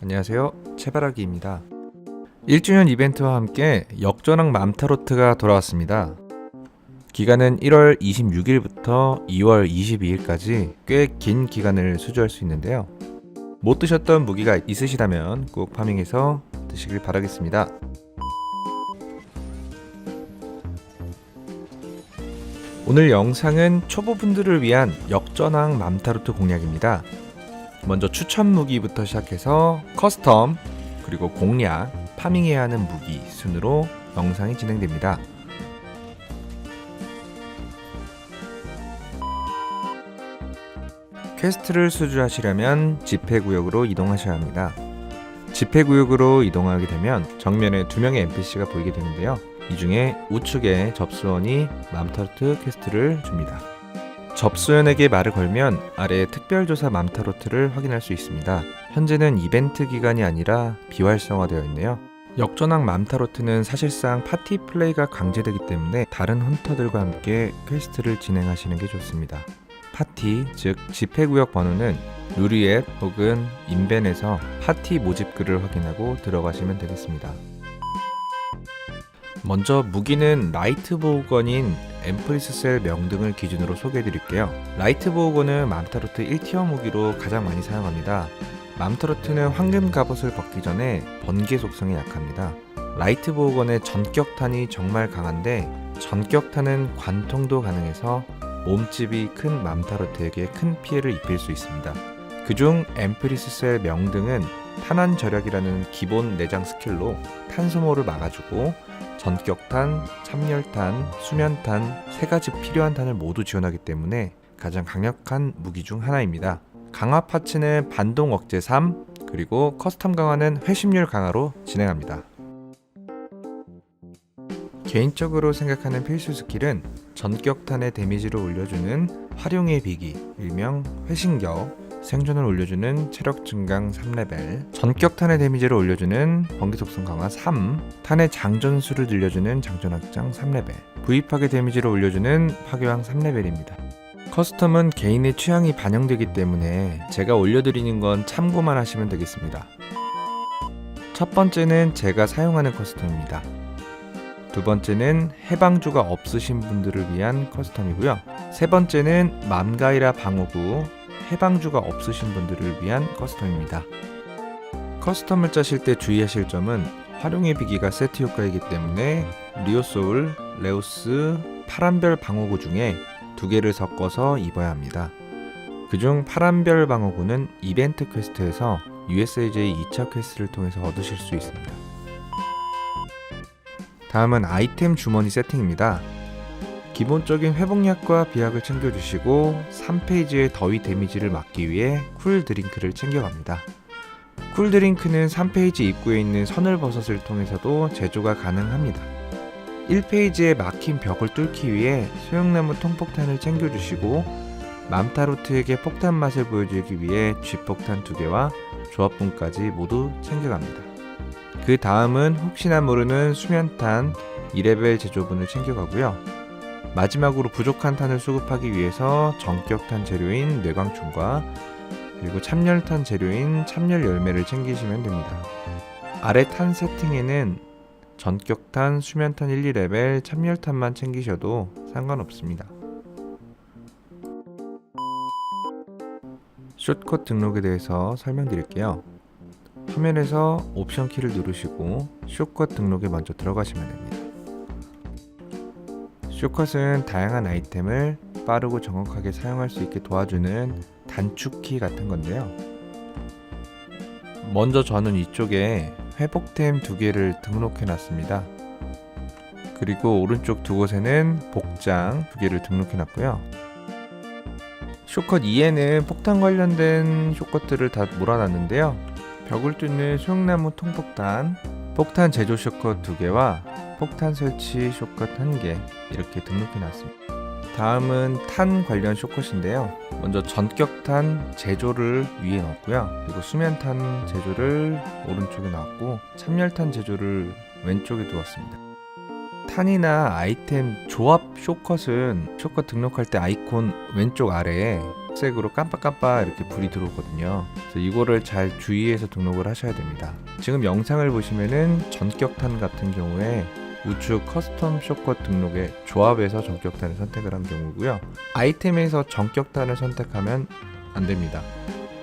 안녕하세요, 채바라기입니다. 1주년 이벤트와 함께 역전왕 맘타로트가 돌아왔습니다. 기간은 1월 26일부터 2월 22일까지 꽤 긴 기간을 수주할 수 있는데요. 못 드셨던 무기가 있으시다면 꼭 파밍해서 드시길 바라겠습니다. 오늘 영상은 초보분들을 위한 역전왕 맘타로트 공략입니다. 먼저 추천 무기부터 시작해서 커스텀, 그리고 공략, 파밍해야 하는 무기 순으로 영상이 진행됩니다. 퀘스트를 수주하시려면 집회구역으로 이동하셔야 합니다. 집회구역으로 이동하게 되면 정면에 2명의 NPC가 보이게 되는데요. 이 중에 우측에 접수원이 맘타로트 퀘스트를 줍니다. 접수원에게 말을 걸면 아래에 특별조사 맘타로트를 확인할 수 있습니다. 현재는 이벤트 기간이 아니라 비활성화되어 있네요. 역전왕 맘타로트는 사실상 파티 플레이가 강제되기 때문에 다른 헌터들과 함께 퀘스트를 진행하시는 게 좋습니다. 파티, 즉 집회구역 번호는 루리앱 혹은 인벤에서 파티 모집글을 확인하고 들어가시면 되겠습니다. 먼저 무기는 라이트 보호건인 엠프리스셀 명등을 기준으로 소개해드릴게요. 라이트 보호건은 맘타로트 1티어 무기로 가장 많이 사용합니다. 맘타로트는 황금 갑옷을 벗기 전에 번개 속성에 약합니다. 라이트 보호건의 전격탄이 정말 강한데 전격탄은 관통도 가능해서 몸집이 큰 맘타로트에게 큰 피해를 입힐 수 있습니다. 그중 엠프리스셀 명등은 탄환 절약이라는 기본 내장 스킬로 탄 소모를 막아주고 전격탄, 참열탄, 수면탄 3가지 필요한 탄을 모두 지원하기 때문에 가장 강력한 무기 중 하나입니다. 강화 파츠는 반동 억제 3, 그리고 커스텀 강화는 회심률 강화로 진행합니다. 개인적으로 생각하는 필수 스킬은 전격탄의 데미지를 올려주는 활용의 비기, 일명 회신격, 생존을 올려주는 체력 증강 3레벨, 전격탄의 데미지를 올려주는 번개 속성 강화 3, 탄의 장전수를 늘려주는 장전 확장 3레벨, 부입하게 데미지를 올려주는 파괴왕 3레벨입니다. 커스텀은 개인의 취향이 반영되기 때문에 제가 올려드리는 건 참고만 하시면 되겠습니다. 첫 번째는 제가 사용하는 커스텀입니다. 두 번째는 해방주가 없으신 분들을 위한 커스텀이고요. 세 번째는 맘가이라 방어구, 해방주가 없으신 분들을 위한 커스텀입니다. 커스텀을 짜실 때 주의하실 점은 활용의 비기가 세트 효과이기 때문에 리오소울, 레오스, 파란별 방어구 중에 2개를 섞어서 입어야 합니다. 그중 파란별 방어구는 이벤트 퀘스트에서 USAJ 2차 퀘스트를 통해서 얻으실 수 있습니다. 다음은 아이템 주머니 세팅입니다. 기본적인 회복약과 비약을 챙겨주시고 3페이지의 더위 데미지를 막기 위해 쿨 드링크를 챙겨갑니다. 쿨 드링크는 3페이지 입구에 있는 서늘버섯을 통해서도 제조가 가능합니다. 1페이지에 막힌 벽을 뚫기 위해 소형나무 통폭탄을 챙겨주시고 맘타로트에게 폭탄 맛을 보여주기 위해 쥐폭탄 2개와 조합분까지 모두 챙겨갑니다. 그 다음은 혹시나 모르는 수면탄 2레벨 제조분을 챙겨가고요. 마지막으로 부족한 탄을 수급하기 위해서 전격탄 재료인 뇌광충과 그리고 참열탄 재료인 참열 열매를 챙기시면 됩니다. 아래 탄 세팅에는 전격탄, 수면탄 1, 2레벨, 참열탄만 챙기셔도 상관없습니다. 숏컷 등록에 대해서 설명드릴게요. 화면에서 옵션 키를 누르시고 숏컷 등록에 먼저 들어가시면 됩니다. 숏컷은 다양한 아이템을 빠르고 정확하게 사용할 수 있게 도와주는 단축키 같은 건데요. 먼저 저는 이쪽에 회복템 2개를 등록해 놨습니다. 그리고 오른쪽 2곳에는 복장 2개를 등록해 놨고요. 숏컷 2에는 폭탄 관련된 숏컷들을 다 몰아놨는데요. 벽을 뚫는 소형나무 통폭탄, 폭탄 제조 숏컷 2개와 폭탄 설치 숏컷 1개 이렇게 등록해 놨습니다. 다음은 탄 관련 숏컷인데요. 먼저 전격탄 제조를 위에 넣었고요. 그리고 수면탄 제조를 오른쪽에 놨고 참열탄 제조를 왼쪽에 두었습니다. 탄이나 아이템 조합 숏컷은 숏컷 등록할 때 아이콘 왼쪽 아래에 색으로 깜빡깜빡 이렇게 불이 들어오거든요. 그래서 이거를 잘 주의해서 등록을 하셔야 됩니다. 지금 영상을 보시면은 전격탄 같은 경우에 우측 커스텀 쇼컷 등록의 조합에서 전격탄을 선택을 한 경우고요. 아이템에서 전격탄을 선택하면 안 됩니다.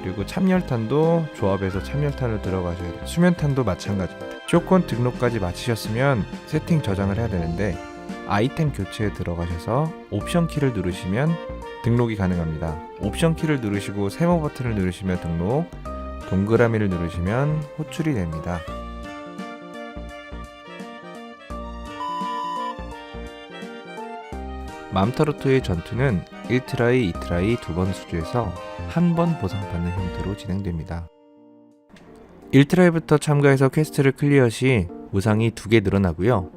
그리고 참열탄도 조합에서 참열탄을 들어가셔야 돼요. 수면탄도 마찬가지입니다. 쇼컷 등록까지 마치셨으면 세팅 저장을 해야 되는데 아이템 교체에 들어가셔서 옵션 키를 누르시면 등록이 가능합니다. 옵션 키를 누르시고 세모 버튼을 누르시면 등록, 동그라미를 누르시면 호출이 됩니다. 맘타로트의 전투는 1트라이, 2트라이 두 번 수주해서 한 번 보상받는 형태로 진행됩니다. 1트라이부터 참가해서 퀘스트를 클리어 시 보상이 2개 늘어나고요.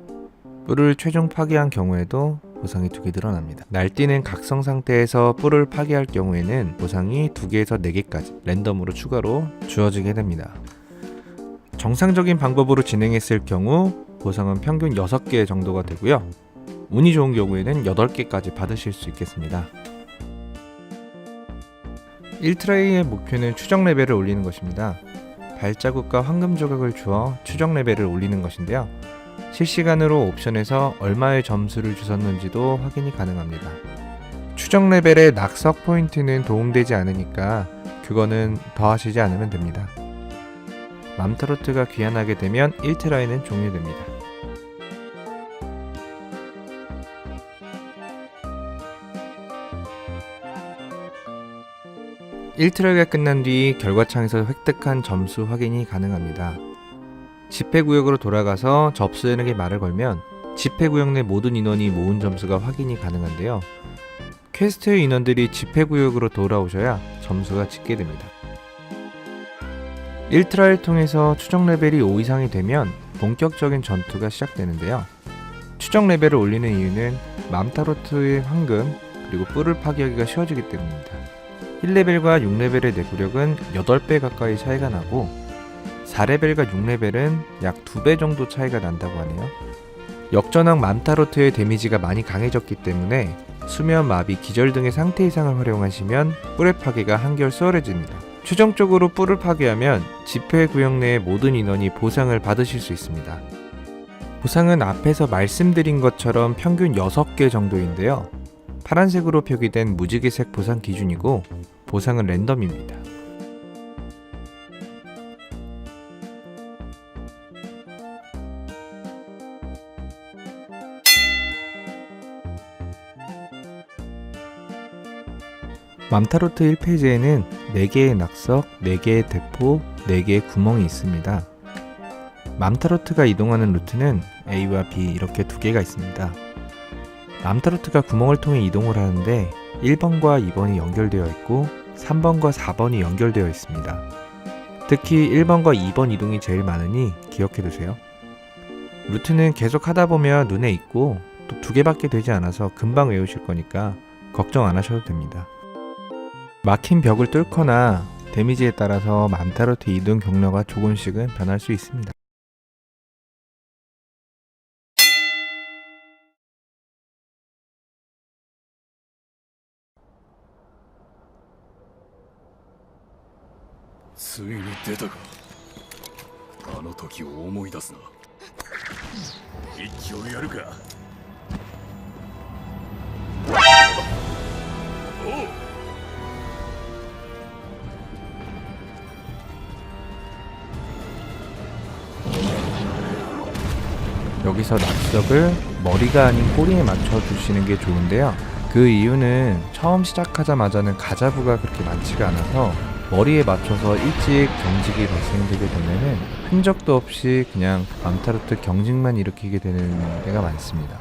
뿔을 최종 파괴한 경우에도 보상이 2개 늘어납니다. 날뛰는 각성 상태에서 뿔을 파괴할 경우에는 보상이 2개에서 4개까지 랜덤으로 추가로 주어지게 됩니다. 정상적인 방법으로 진행했을 경우 보상은 평균 6개 정도가 되고요. 운이 좋은 경우에는 8개까지 받으실 수 있겠습니다. 1트라이의 목표는 추적 레벨을 올리는 것입니다. 발자국과 황금 조각을 주어 추적 레벨을 올리는 것인데요. 실시간으로 옵션에서 얼마의 점수를 주셨는지도 확인이 가능합니다. 추적 레벨의 낙석 포인트는 도움되지 않으니까 그거는 더 하시지 않으면 됩니다. 맘타로트가 귀환하게 되면 1트라이는 종료됩니다. 1트라이가 끝난 뒤 결과창에서 획득한 점수 확인이 가능합니다. 집회구역으로 돌아가서 접수인에게 말을 걸면 집회구역 내 모든 인원이 모은 점수가 확인이 가능한데요. 퀘스트 인원들이 집회구역으로 돌아오셔야 점수가 찍게 됩니다. 1트라이를 통해서 추적 레벨이 5 이상이 되면 본격적인 전투가 시작되는데요. 추적 레벨을 올리는 이유는 맘타로트의 황금 그리고 뿔을 파괴하기가 쉬워지기 때문입니다. 1레벨과 6레벨의 내구력은 8배 가까이 차이가 나고 4레벨과 6레벨은 약 2배 정도 차이가 난다고 하네요. 역전왕 맘타로트의 데미지가 많이 강해졌기 때문에 수면, 마비, 기절 등의 상태 이상을 활용하시면 뿔의 파괴가 한결 수월해집니다. 최종적으로 뿔을 파괴하면 집회 구역 내의 모든 인원이 보상을 받으실 수 있습니다. 보상은 앞에서 말씀드린 것처럼 평균 6개 정도인데요. 파란색으로 표기된 무지개색 보상 기준이고 보상은 랜덤입니다. 맘타로트 1페이지에는 4개의 낙석, 4개의 대포, 4개의 구멍이 있습니다. 맘타로트가 이동하는 루트는 A와 B 이렇게 2개가 있습니다. 맘타로트가 구멍을 통해 이동을 하는데 1번과 2번이 연결되어 있고 3번과 4번이 연결되어 있습니다. 특히 1번과 2번 이동이 제일 많으니 기억해두세요. 루트는 계속 하다 보면 눈에 익고 또 2개밖에 되지 않아서 금방 외우실 거니까 걱정 안 하셔도 됩니다. 막힌 벽을 뚫거나 데미지에 따라서 맘타로트 이동 경로가 조금씩은 변할 수 있습니다.ついに出たか。あの時を思い出すな。一応やるか。おう。 여기서 낙석을 머리가 아닌 꼬리에 맞춰주시는 게 좋은데요. 그 이유는 처음 시작하자마자는 가자부가 그렇게 많지가 않아서 머리에 맞춰서 일찍 경직이 발생되게 되면은 흔적도 없이 그냥 맘타로트 경직만 일으키게 되는 때가 많습니다.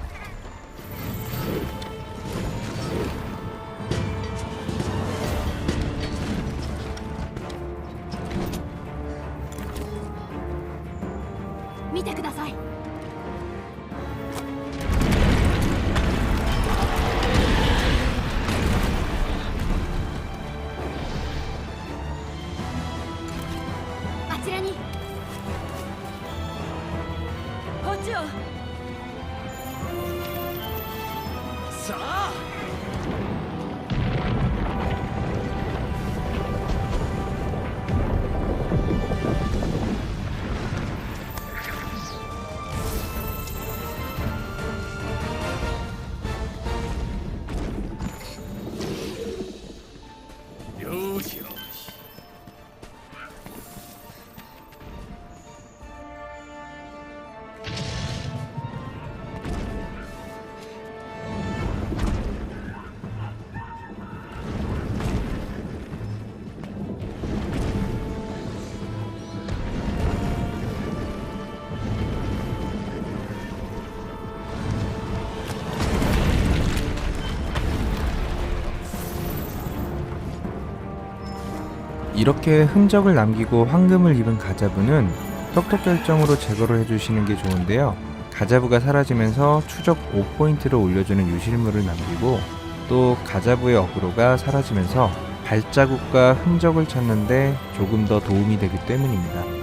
이렇게 흔적을 남기고 황금을 입은 가자부는 톡톡 결정으로 제거를 해주시는 게 좋은데요. 가자부가 사라지면서 추적 5포인트를 올려주는 유실물을 남기고 또 가자부의 어그로가 사라지면서 발자국과 흔적을 찾는데 조금 더 도움이 되기 때문입니다.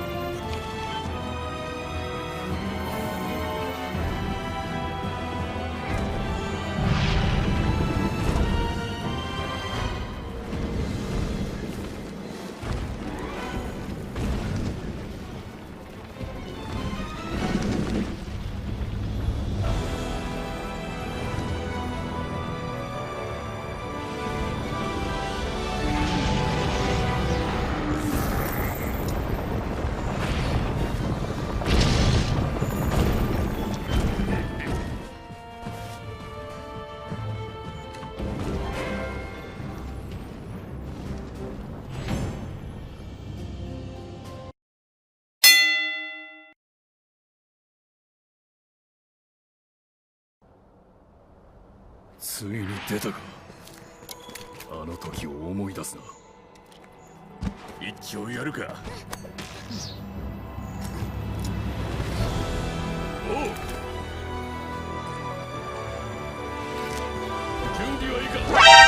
ついに出たか。あの時を思い出すな。一丁やるか。おう。準備はいいか。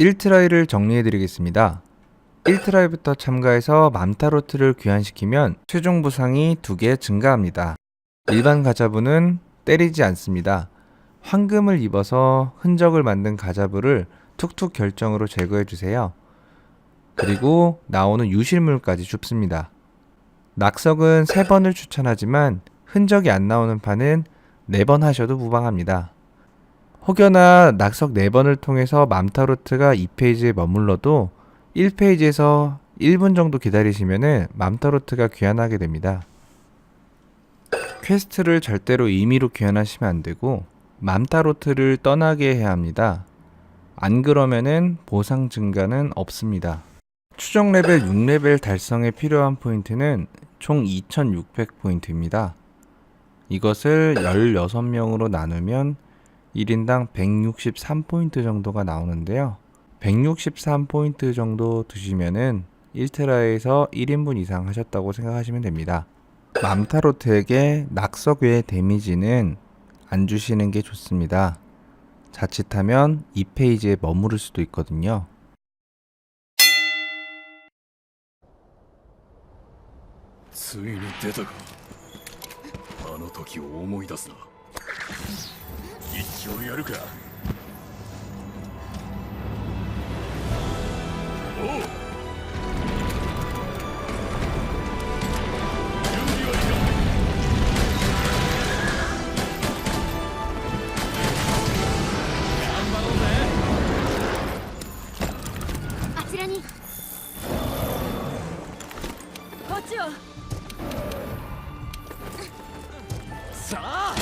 일 트라이를 정리해드리겠습니다. 1트라이부터 참가해서 맘타로트를 귀환시키면 최종 보상이 2개 증가합니다. 일반 가자부는 때리지 않습니다. 황금을 입어서 흔적을 만든 가자부를 툭툭 결정으로 제거해주세요. 그리고 나오는 유실물까지 줍습니다. 낙석은 3번을 추천하지만 흔적이 안 나오는 판은 4번 하셔도 무방합니다. 혹여나 낙석 4번을 통해서 맘타로트가 2페이지에 머물러도 1페이지에서 1분 정도 기다리시면 맘타로트가 귀환하게 됩니다. 퀘스트를 절대로 임의로 귀환하시면 안되고 맘타로트를 떠나게 해야 합니다. 안 그러면은 보상 증가는 없습니다. 추적 레벨 6레벨 달성에 필요한 포인트는 총 2600포인트입니다. 이것을 16명으로 나누면 1인당 163포인트 정도가 나오는데요. 163포인트 정도 드시면은 1트라이에서 1인분 이상 하셨다고 생각하시면 됩니다. 맘타로트에게 낙석 외의 데미지는 안 주시는 게 좋습니다. 자칫하면 2페이지에 머무를 수도 있거든요.ついに出たか。あの時を思い出すな。一丁やるか。おう。準備はいいか。頑張ろうぜ。あちらに。こっちを。さあ。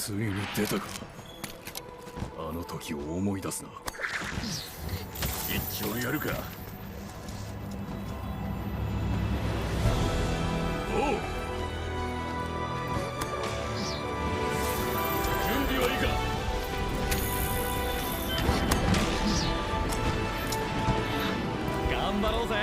ついに出たか。あの時を思い出すな。一丁やるか。おう、準備はいいか。頑張ろうぜ。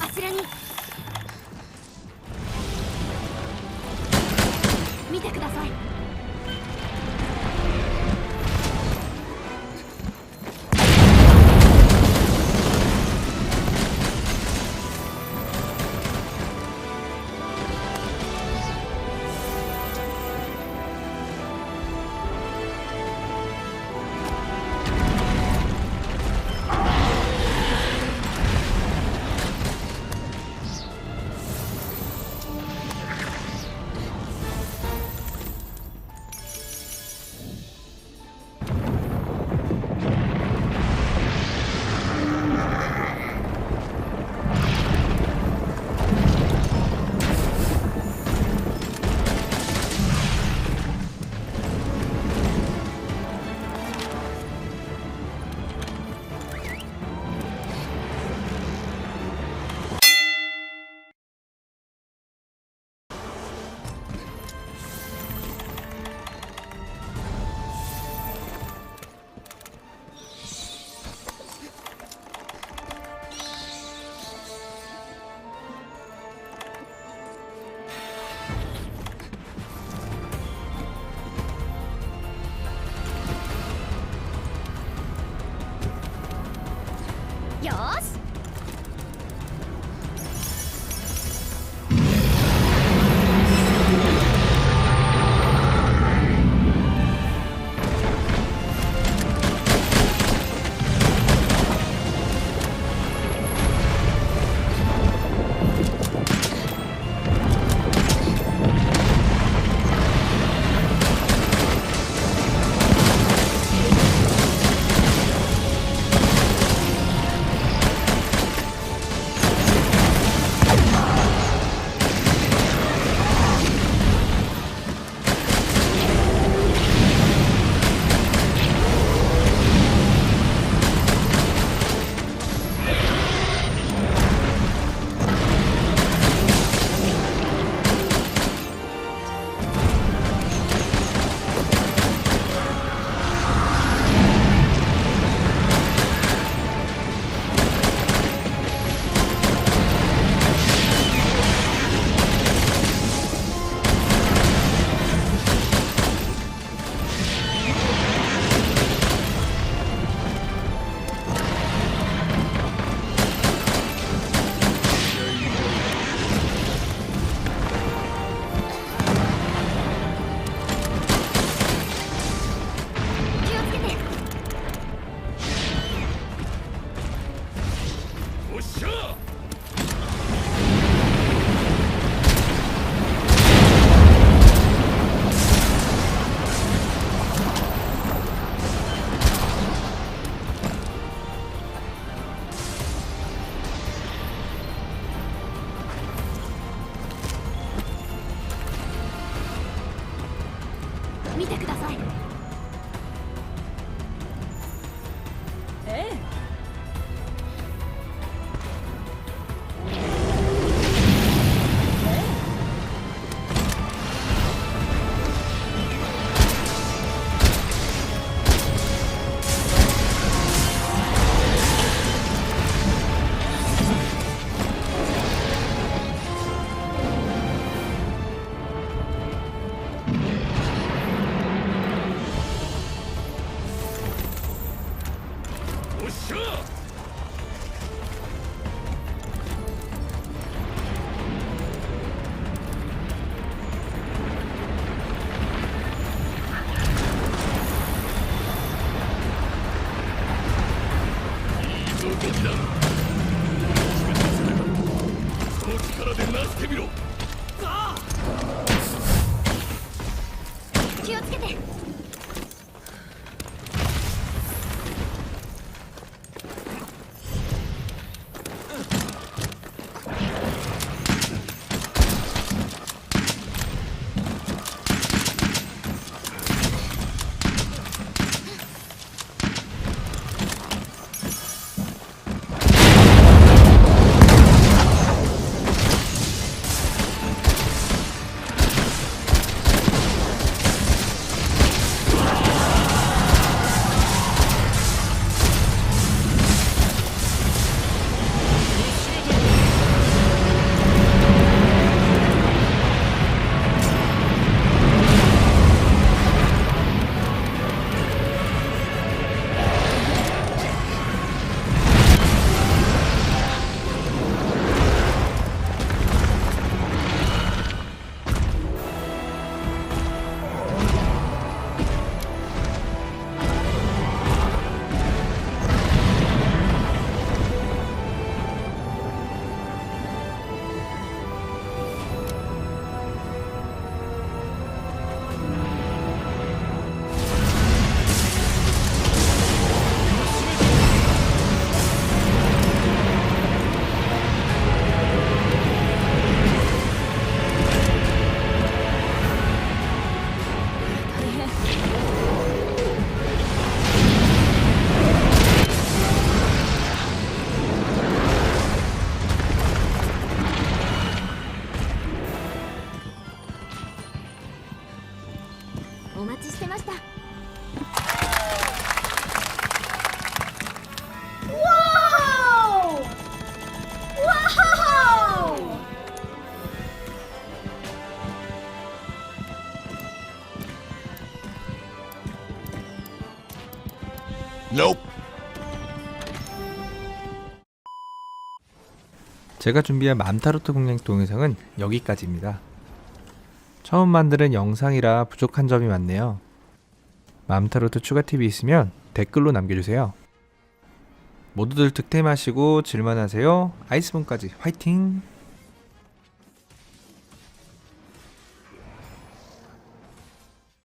あちらに。見てください。よーし。気をつけて。おっしゃ。見てください。ええ。条件だ。その力でなしてみろ。気をつけて。お待ちしてました。わーわー Nope. 제가 준비한 맘타로트 공략 동영상은 여기까지입니다. 처음 만드는 영상이라 부족한 점이 많네요. 맘타로트 추가 팁이 있으면 댓글로 남겨주세요. 모두들 득템하시고 질만하세요. 아이스본까지 화이팅!